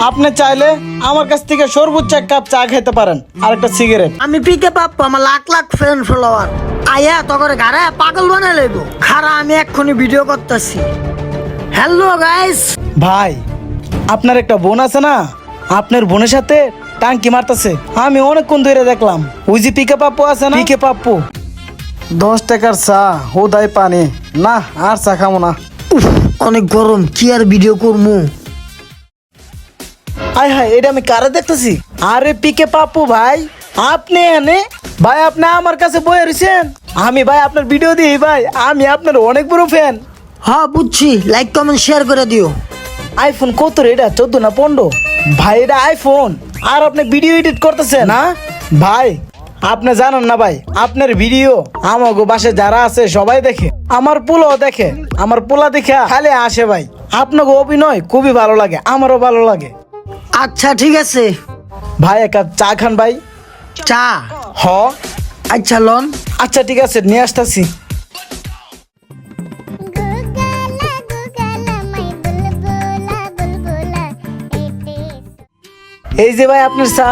আপনি চাইলে আমার কাছ থেকে সর্বোচ্চ এক কাপ চা খেতে পারেন আর একটা সিগারেট। আমি পিকে পাপ্পু, আমার লাখ লাখ ফ্রেন্ড ফলোয়ার। আয়া তখন ঘরে পাগল বানাই লইব। খারা আমি এক্ষুনি ভিডিও করতেছি। Hello guys. ভাই আপনার একটা বোন আছে না, আপনার বোনের সাথে টাঙ্কি মারতেছে। আমি অনেকক্ষণ ধরে দেখলাম। ওই যে পিকে পাপ্পু আছে না, পিকে পাপ্পু 10 টাকার চা হোদাই পানি না, আর চা খাবো না। উফ, অনেক গরম, কি আর ভিডিও করবো। আয় হায়, এটা আমি কারে দেখতেছি? আরে পিকে পাপ্পু ভাই, আপনি এনে ভাই, আপনি আমার কাছে বয়ে রয়েছেন। আমি ভাই আপনার ভিডিও দিই ভাই, আমি আপনার অনেক বড় ফ্যান। হ্যাঁ বুঝছি, লাইক কমেন্ট শেয়ার করে দিও। আইফোন কত রে এটা? 14 না 15? ভাই এটা আইফোন, আর আপনি ভিডিও এডিট করতেছেন না ভাই? আপনি জানেন না ভাই, আপনার ভিডিও আমাগো বাসে যারা আছে সবাই দেখে, আমার পোলাও দেখে। আমার পোলা দেখা খালি আসে ভাই। আপনাকে অভিনয় খুবই ভালো লাগে, আমারও ভালো লাগে। আচ্ছা ঠিক আছে ভাই এক কাপ চা খান ভাই। চা? হ। আচ্ছা লন। আচ্ছা ঠিক আছে, নিয়ে আসতেছি। এই যে ভাই আপনার চা।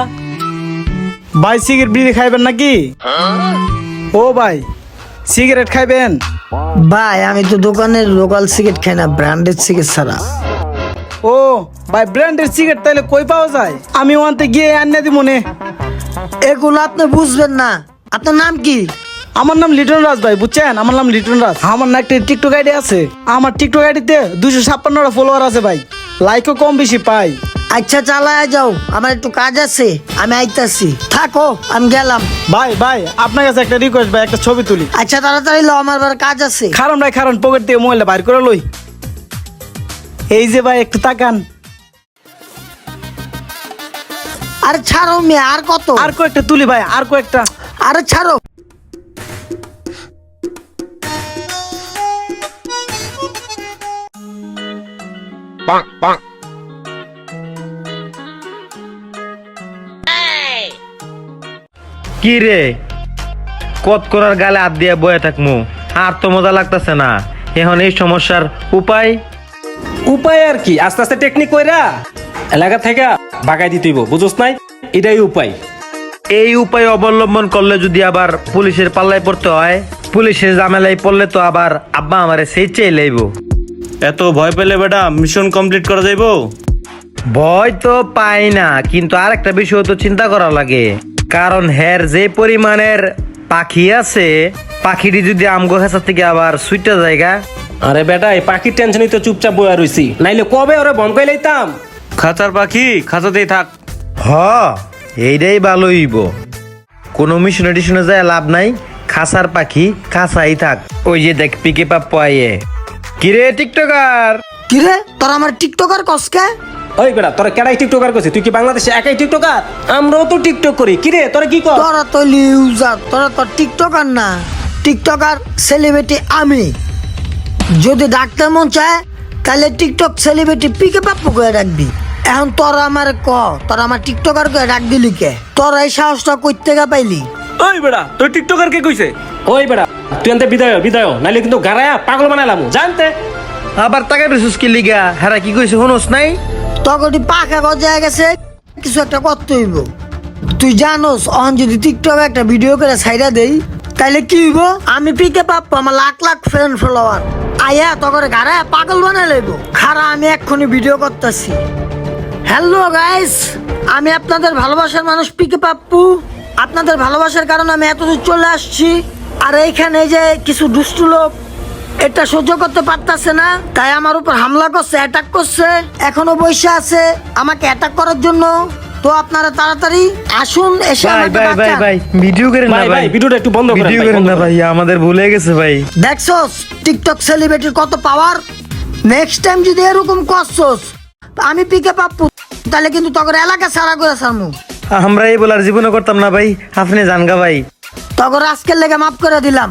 ভাই সিগারেট বিড়ি খাইবেন নাকি? ও ভাই সিগারেট খাইবেন? ভাই আমি তো দোকানের লোকাল সিগারেট খাই না, ব্র্যান্ডেড সিগারেট ছাড়া। ও ভাই ব্র্যান্ডের সিগারেট তাইলে কই পাওয়া যায়? আমি ওখানতে গিয়ে আনিয়ে দিব মনে। এগুলো আপনি বুঝবেন না। আপনার নাম কি? আমার নাম লিটন রাজ ভাই, বুঝছেন? আমার নাম লিটন রাজ। আমার না একটা টিকটক আইডি আছে। আমার টিকটক আইডিতে 256টা ফলোয়ার আছে ভাই, লাইকও কম বেশি পাই। আচ্ছা চালায় যাও, আমার একটু কাজ আছে, আমি আইতাছি। থাকো, আমি গেলাম। ভাই ভাই আপনার কাছে একটা রিকোয়েস্ট ভাই, একটা ছবি তুলি। আচ্ছা তাড়াতাড়ি লো, আমার আবার কাজ আছে। খারান ভাই খারান, পকেট থেকে মোবাইলটা বাইর করে লই। এই যে ভাই একটু তাকান। আরে ছাড়ো মেয়ে, আর কত? আর কয়েকটা তুলি ভাই, আর কয়েকটা। আরে ছাড়ো। কি রে, কত করার গালে হাত দিয়ে বয়ে থাকমু, আর তো মজা লাগতেছে না। এখন এই সমস্যার উপায়? উপায় আর কি, আস্তে আস্তে টেকনিক কইরা এলাকা থেকে বাগাই দিতেইব, বুঝছ নাই? এটাই উপায়। এই উপায় অবলম্বন করলে যদি আবার পুলিশের পাল্লায় পড়তে হয়, পুলিশের ঝামেলায় পড়লে তো আবার আব্বা আমারে সেই চেয়ে লইব। এত ভয় পেলে বেটা মিশন কমপ্লিট করা যাইবো? ভয় তো পাই না, কিন্তু আর একটা বিষয় তো চিন্তা করা লাগে। কারণ হের যে পরিমাণের পাখি আছে, পাখিটি যদি আমগো হেসা থেকে আবার সুইটা জায়গা। আরে বেটা, এই পাখির টেনশনই তো চুপচাপ বয়া রইছি, নাইলে কবে ওরে বন্ধ করে লইতাম। খাঁচার পাখি খাঁচাতেই থাক। হ, এইটাই ভালো হইব। কোনো মিশনে টিশনে যায় লাভ নাই, খাসার পাখি খাসাই থাক। ওই যে দেখ পিকে পাপ্পু আইয়ে। কিরে টিকটকার? কিরে তোর আমার টিকটকার কসকে? ওই বেটা, তোরা কেডাই টিকটকার করছিস? তুই কি বাংলাদেশে একাই টিকটকার? আমরাও তো টিকটক করি। কিরে তোরা কি কর? তোরা তো লিউজার, তোরা তো টিকটকার না। টিকটকার সেলিব্রিটি আমি। যদি ডাকতে মন চায় তাহলে টিকটক সেলিব্রিটি পিকে পাপ্পু করে ডাকবি। এখন তোরা আমার তোরা আমার টিকটকার করে ডাক দিলি কে? তোরা এই সাহসটা কই থেকে পাইলি? ওই বেটা, তুই টিকটকার কে কইছে? ওই বেটা, তুই আনতে বিদায় বিদায়, নাইলে কিন্তু গারায়া পাগল বানাইলাম জানতে। আবার তাকে রিসুস কি লিগা? হেরা কি কইছে হনোস নাই? তখন পাখা গজায় গেছে, কিছু একটা করতে হইব। তুই জানোস অন যদি টিকটকে একটা ভিডিও করে ছাইরা দেই তাইলে কি হইব? আমি পিকে পাপ্পু, আমার লাখ লাখ ফ্রেন্ড ফলোয়ার। আয়া তখন ঘরে পাগল বানাই লইব। খারা আমি এক্ষুনি ভিডিও করতেছি। হ্যালো গাইস, আমি আপনাদের ভালোবাসার মানুষ পিকে পাপ্পু। আপনাদের ভালোবাসার কারণে আমি এতদূর চলে আসছি। আর এইখানে যে কিছু দুষ্টু লোক এটা সহ্য করতে পারতাছে না, তাই আমার উপর হামলা করছে, অ্যাটাক করছে। এখনো বসে আছে আমাকে অ্যাটাক করার জন্য। তো আপনারা তাড়াতাড়ি আসুন, এসে ভাই আমাকে ভাই ভাই বাঁচান। ভাই ভিডিও করেন না ভাই ভাই, ভাই ভিডিওটা একটু বন্ধ করেন, ভিডিও ভাই, করেন বন্ধ না করেন। ভাই, আমাদের ভুলে গেছে ভাই। দেখছস টিকটক সেলিব্রিটির কত পাওয়ার। নেক্সট টাইম যদি এরকম করছস আমি পিকে পাপ্পু, তাহলে কিন্তু তখন এলাকা সারা করে সারমু। আমরা এই বলার জীবনে করতাম না ভাই, আপনি জানগা ভাই। তখন আজকের লেগে মাফ করে দিলাম।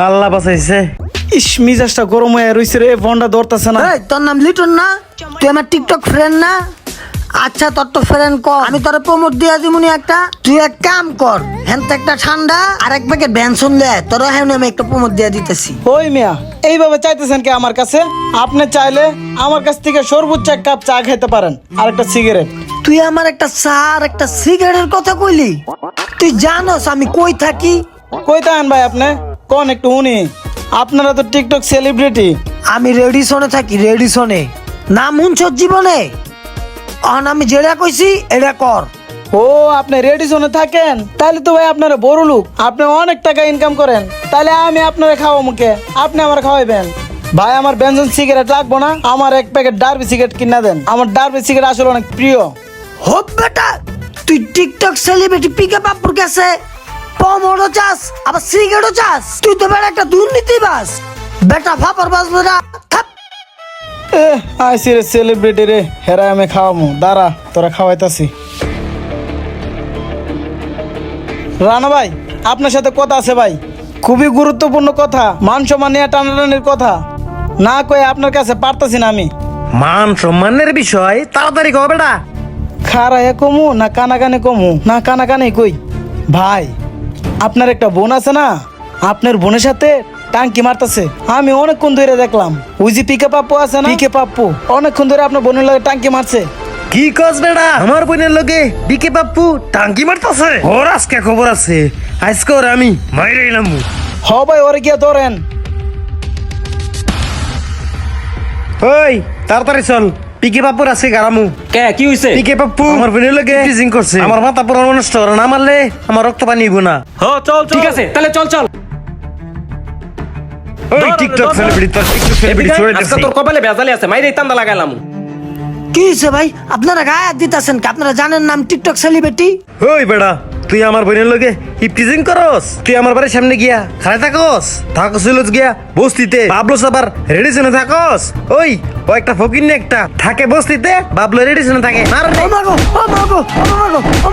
আল্লাহ বাঁচাইছে। ইস মিজাজটা গরম হয়ে রইছে রে, ফোনটা ধরতেছে না। এই তোর নাম লিটন না? তুই আমার টিকটক ফ্রেন্ড না? আচ্ছা তোর তো ফ্রেন্ড কর, আমি তোর প্রমোট দিয়া দিমুনি একটা। তুই এক কাম কর, হ্যান্তে একটা ঠান্ডা আর এক প্যাকেট বেনসন লে, তোর হ্যাঁ আমি একটা প্রমোট দিয়া দিতেছি। ওই মিয়া এইভাবে চাইতেছেন কি আমার কাছে? আপনি চাইলে আমার কাছ থেকে সর্বোচ্চ এক কাপ চা খেতে পারেন আর একটা সিগারেট। তুই আমার একটা চা আর একটা সিগারেটের কথা কইলি? তুই জানোস আমি কই থাকি? কই তাহেন ভাই আপনি? কোন একটু উনি, আপনারা তো টিকটক সেলিব্রিটি। আমি রেডিসনে থাকি, রেডিসনে। নাম শুনছ জীবনে? অন আমি যেটা কইছি এটা কর। ও আপনি রেডি জোনে থাকেন? তাহলে তো ভাই আপনারা বড় লোক, আপনি অনেক টাকা ইনকাম করেন। তাহলে আমি আপনারা খাওয়া মুখে আপনি আমার খাওয়াইবেন? ভাই আমার বেনজন সিগারেট লাগবো না, আমার এক প্যাকেট ডার্বি সিগারেট কিনা দেন। আমার ডার্বি সিগারেট আসলে অনেক প্রিয়। হোপ বেটা, তুই টিকটক সেলিব্রিটি পিকে পাপুর কাছে পমোড়ো চাস আবার সিগারেটও চাস? তুই তো বেটা একটা দুর্নীতিবাজ বেটা, ফাপর বাজ বেটা। থাপ। আইসি রে সেলিব্রিটি রে, হেরা আমি খাওয়ামু, দাঁড়া তোরা খাওয়াইতাছি। রানা ভাই আপনার সাথে কথা আছে ভাই, খুবই গুরুত্বপূর্ণ কথা, মান সম্মান নিয়ে টানাটানির কথা। না কই আপনার কাছে পারতাছি না আমি। মান সম্মানের বিষয় তাড়াতাড়ি কও বেটা। খারায় কমু না কানাকানি কমু? না কানাকানি কই। ভাই আপনার একটা বোন আছে না, আপনার বোনের সাথে টাঙ্কি মারতেছে। আমি অনেকক্ষণ ধরে দেখলাম, ওই যে পিকে পাপ্পু আছে না, পিকে পাপ্পু অনেকক্ষণ ধরে আপনার বোনের লাগে টাঙ্কি মারছে। কি কস বেটা? আমার বোনের লগে বিকে পাপ্পু টাঙ্কি মারতাছে? ওর আজকে খবর আছে, আজকে ওর আমি মাইরে এলাম। হ ভাই ওরে গিয়া ধরেন। ওই তাড়াতাড়ি চল, পিকে পাপ্পুর আছে গারামু। কে কি হইছে? পিকে পাপ্পু আমার বোনের লগে টিজিং করছে, আমার মাথা পুরো নষ্ট করে, না মারলে আমার রক্ত পানি হইব না। হ চল চল। ঠিক আছে তাহলে চল চল। ওই টিকটক সেলিব্রিটি, তোর টিকটক সেলিব্রিটি ছড়ে আজকে দিছে। তোর কপালে বেজালি আছে, মাইরে তান্দা লাগাইলাম। কি হয়েছে ভাই? আপনারা গায়ে হাত দিতেছেন কি? আপনারা জানেন নাম টিকটক সেলিব্রিটি? ওই বেড়া, তুই আমার বোনের লগে ইপটিজিং করস? তুই আমার বাড়ির সামনে গিয়া খাড়া থাকস? থাকস গিয়া বস্তিতে, বাবলো সাবার রেডিশনে থাকস? ওই ও একটা ফকির একটা থাকে বস্তিতে, বাবলো রেডিশনে থাকে। মার ও মাগো, ও মাগো, ও মাগো, ও